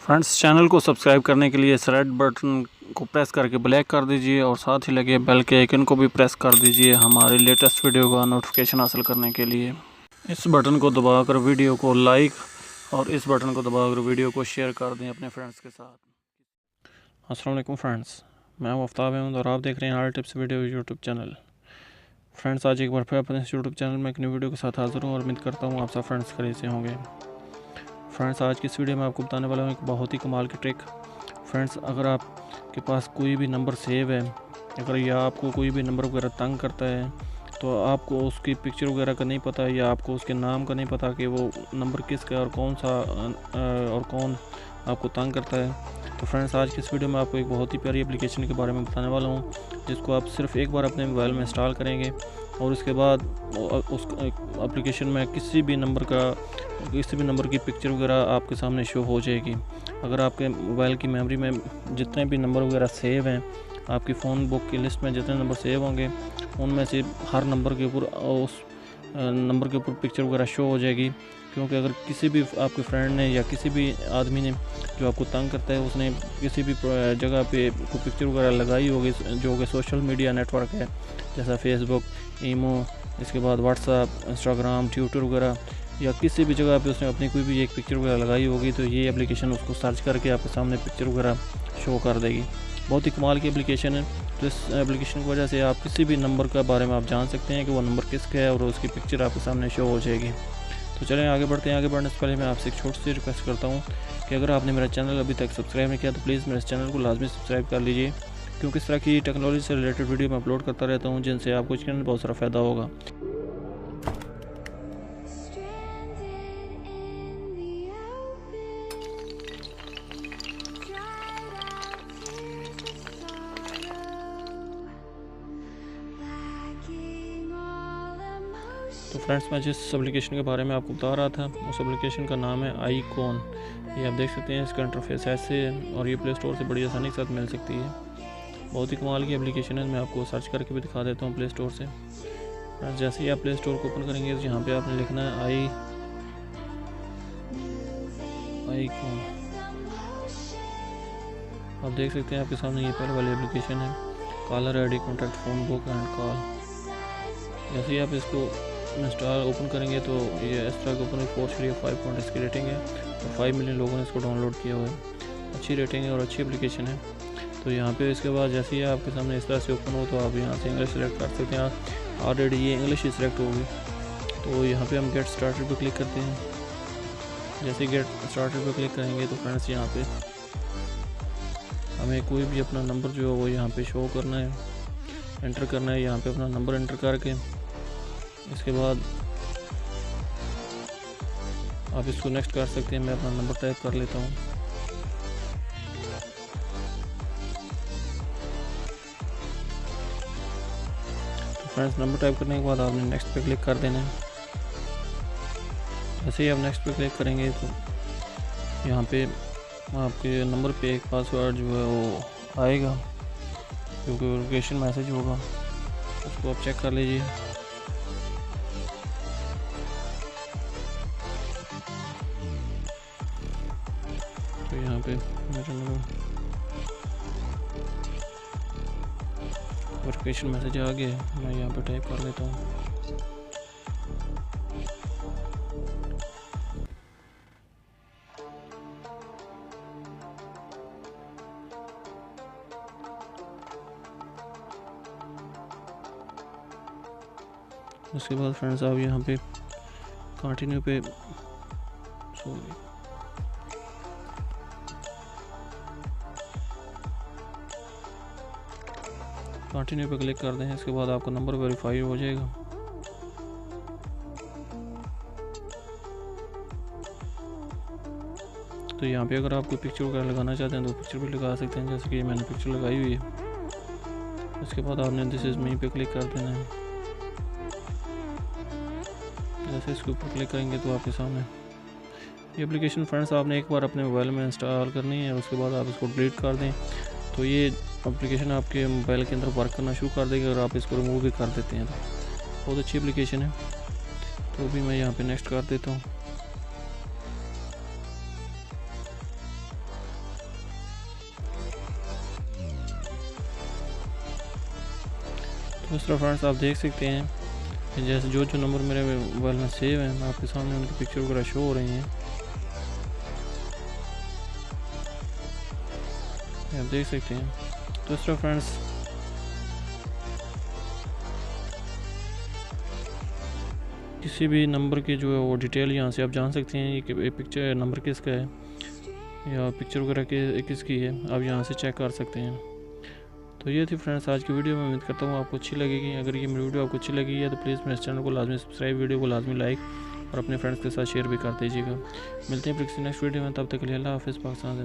Friends, channel को subscribe करने के लिए इस रेड बटन को प्रेस करके ब्लैक कर दीजिए और साथ ही लगे बेल के आइकन को भी प्रेस कर दीजिए हमारे लेटेस्ट वीडियो का नोटिफिकेशन हासिल करने के लिए। इस बटन को दबाकर वीडियो को लाइक और इस बटन को दबाकर वीडियो को शेयर कर दें अपने फ्रेंड्स के साथ। अस्सलाम वालेकुम फ्रेंड्स, मैं हूं आफ्ताब अहमद और आप देख रहे हैं R tips video YouTube channel. Friends, आज एक बार फिर अपने यूट्यूब चैनल में एक न्यू वीडियो के साथ हाजिर हूँ और उम्मीद करता हूँ आप सब फ्रेंड्स खरीद से होंगे। फ्रेंड्स, आज की इस वीडियो में आपको बताने वाला हूँ एक बहुत ही कमाल की ट्रिक। फ्रेंड्स, अगर आपके पास कोई भी नंबर सेव है, अगर या आपको कोई भी नंबर वगैरह तंग करता है तो आपको उसकी पिक्चर वगैरह का नहीं पता या आपको उसके नाम का नहीं पता कि वो नंबर किसका और कौन सा और कौन आपको तंग करता है, तो फ्रेंड्स आज की इस वीडियो में आपको एक बहुत ही प्यारी एप्लीकेशन के बारे में बताने वाला हूँ जिसको आप सिर्फ एक बार अपने मोबाइल में इंस्टॉल करेंगे और उसके बाद उस एप्लीकेशन में किसी भी नंबर की पिक्चर वगैरह आपके सामने शो हो जाएगी। अगर आपके मोबाइल की मेमोरी में जितने भी नंबर वगैरह सेव हैं, आपकी फ़ोन बुक की लिस्ट में जितने नंबर सेव होंगे उनमें से हर नंबर के ऊपर उस नंबर के ऊपर पिक्चर वगैरह शो हो जाएगी। क्योंकि अगर किसी भी आपके फ्रेंड ने या किसी भी आदमी ने जो आपको तंग करता है उसने किसी भी जगह पे कोई पिक्चर वगैरह लगाई होगी जो कि सोशल मीडिया नेटवर्क है जैसा फेसबुक, ईमो, इसके बाद व्हाट्सएप, इंस्टाग्राम, ट्विटर वगैरह, या किसी भी जगह पे उसने अपनी कोई भी एक पिक्चर वगैरह लगाई होगी तो ये एप्लीकेशन उसको सर्च करके आपके सामने पिक्चर वगैरह शो कर देगी। बहुत ही कमाल की एप्लीकेशन है। तो इस एप्लीकेशन की वजह से आप किसी भी नंबर के बारे में आप जान सकते हैं कि वो नंबर किसका है और उसकी पिक्चर आपके सामने शो हो जाएगी। तो चलें आगे बढ़ते हैं। आगे बढ़ने से पहले मैं आपसे एक छोटी सी रिक्वेस्ट करता हूँ कि अगर आपने मेरा चैनल अभी तक सब्सक्राइब नहीं किया तो प्लीज़ मेरे चैनल को लाजमी सब्सक्राइब कर लीजिए, क्योंकि इस तरह की टेक्नोलॉजी से रिलेटेड वीडियो मैं अपलोड करता रहता हूँ जिनसे आपको इसके अंदर बहुत सारा फ़ायदा होगा। तो फ्रेंड्स, मैं जिस एप्लीकेशन के बारे में आपको बता रहा था उस एप्लीकेशन का नाम है आईकॉन। ये आप देख सकते हैं, इसका इंटरफेस ऐसे है और ये प्ले स्टोर से बड़ी आसानी के साथ मिल सकती है। बहुत ही कमाल की एप्लीकेशन है। मैं आपको सर्च करके भी दिखा देता हूँ प्ले स्टोर से। फ्रेंड्स, जैसे ही आप प्ले स्टोर को ओपन करेंगे तो यहाँ पे आपने लिखना है आईकॉन। आप देख सकते हैं आपके सामने ये पहले वाली एप्लीकेशन है, caller ID, contact, phone book and call. जैसे ही आप इसको इंस्टॉल ओपन करेंगे तो ये इस तरह के ओपन 4.5 पॉइंट इसकी रेटिंग है और 5 मिलियन लोगों ने इसको डाउनलोड किया हुआ है। अच्छी रेटिंग है और अच्छी एप्लीकेशन है। तो यहाँ पे इसके बाद जैसे ही आपके सामने इस तरह से ओपन हो तो आप यहाँ से इंग्लिश सेलेक्ट कर सकते हैं। ऑलरेडी ये इंग्लिश ही सिलेक्ट होगी। तो यहाँ पे हम गेट स्टार्टेड पे क्लिक करते हैं। जैसे गेट स्टार्टेड पे क्लिक करेंगे तो फ्रेंड्स यहाँ पे हमें कोई भी अपना नंबर जो है वो यहाँ पे शो करना है, एंटर करना है। यहाँ पे अपना नंबर एंटर करके इसके बाद आप इसको नेक्स्ट कर सकते हैं। मैं अपना नंबर टाइप कर लेता हूँ। तो फ्रेंड्स, नंबर टाइप करने के बाद आपने नेक्स्ट पे क्लिक कर देना है। जैसे ही आप नेक्स्ट पे क्लिक करेंगे तो यहाँ पे आपके नंबर पे एक पासवर्ड जो है वो आएगा जो कि वेरिफिकेशन मैसेज होगा, उसको आप चेक कर लीजिए। तो यहाँ पे मेरा वेरिफिकेशन मैसेज आ गया है, मैं यहाँ पे टाइप कर लेता हूँ। उसके बाद फ्रेंड्स आप यहाँ पे कंटिन्यू पे कंटिन्यू पे क्लिक कर दें। इसके बाद आपका नंबर वेरीफाई हो जाएगा। तो यहाँ पे अगर आप कोई पिक्चर वगैरह लगाना चाहते हैं तो पिक्चर भी लगा सकते हैं, जैसे कि मैंने पिक्चर लगाई हुई है। उसके बाद आपने दिस इज़ मी पे क्लिक कर देना है। जैसे इसके ऊपर क्लिक करेंगे तो आपके सामने ये एप्लीकेशन फ्रेंड्स आपने एक बार अपने मोबाइल में इंस्टॉल करनी है। उसके बाद आप इसको डिलीट कर दें तो ये एप्लीकेशन आपके मोबाइल के अंदर वर्क करना शुरू कर देगी और आप इसको रिमूव भी कर देते हैं। तो बहुत अच्छी एप्लीकेशन है। तो अभी मैं यहाँ पे नेक्स्ट कर देता हूँ। दूसरा फ्रेंड्स आप देख सकते हैं कि जैसे जो नंबर मेरे मोबाइल में सेव हैं आपके सामने उनकी पिक्चर वगैरह शो हो रही हैं, आप देख सकते हैं। दूसरा फ्रेंड्स किसी भी नंबर की जो है वो डिटेल यहाँ से आप जान सकते हैं कि पिक्चर नंबर किसका है या पिक्चर वगैरह किसकी है, आप यहाँ से चेक कर सकते हैं। तो ये थी फ्रेंड्स आज की वीडियो। मैं उम्मीद करता हूँ आपको अच्छी लगेगी। अगर ये मेरी वीडियो आपको अच्छी लगी है तो प्लीज़ मेरे चैनल को लाजमी सब्सक्राइब, वीडियो को लाजमी लाइक और अपने फ्रेंड्स के साथ शेयर भी कर दीजिएगा। मिलते हैं फिर किसी नेक्स्ट वीडियो में, तब तक के लिए अल्लाह हाफ़िज़। पाकिस्तान।